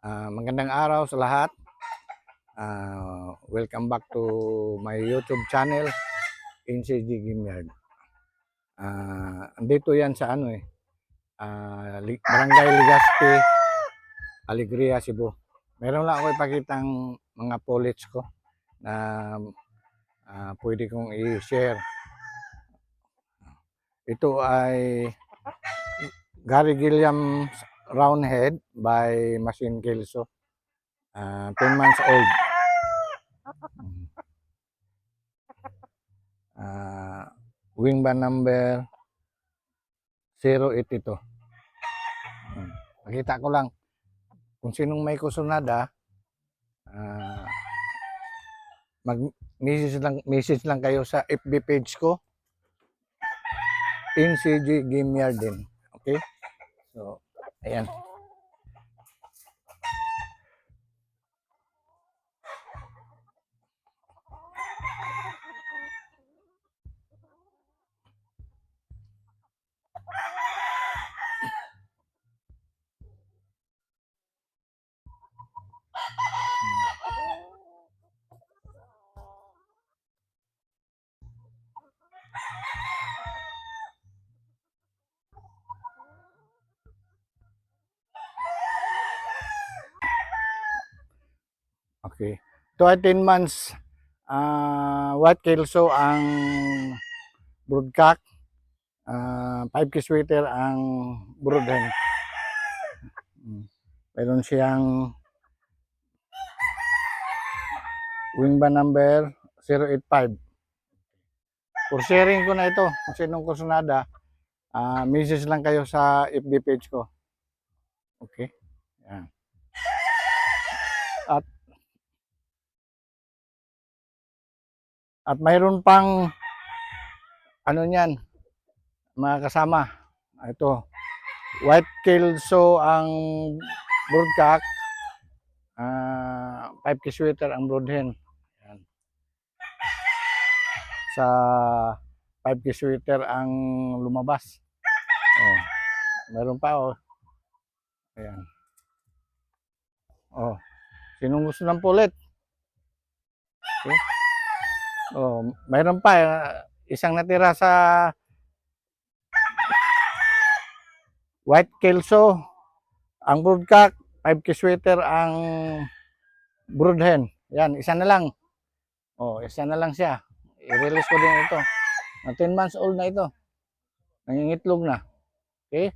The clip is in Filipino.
Magandang araw sa lahat. Welcome back to my YouTube channel, NCG Game Yard. Andito yan sa Barangay Legazpi, Alegria, Cebu. Meron lang ako ipakitang mga pullets ko na pwede kong i-share. Ito ay Gary Gilliam Roundhead by Machine Kelso. 10 months old. Wing band number 08 ito. Nakita ko lang kung sinong may kusunada, mag-message lang kayo sa FB page ko, NCG Game Yard din. Okay? So, ayan. Okay. Ito ay 10 months. White Kelso ang broodcock. 5K sweater ang broodhen. Mayroon siyang wing band number 085. For sharing ko na ito, kung sinong kusunada, message lang kayo sa FB page ko. Okay? Yan. At mayroon pang niyan, mga kasama. Ito, White Kelso ang broodcock, 5K sweater ang broodhen. Yan. Sa 5K sweater ang lumabas. Oh, meron pa Ayan. Sinong gusto ng pulit? Okay. Mayroon pa isang natira sa White Kelso ang broodcock, 5K sweater ang broodhen. Yan, isa na lang. Isa na lang siya. I-release ko din ito. 10 months old na ito. Nangingitlog na. Okay?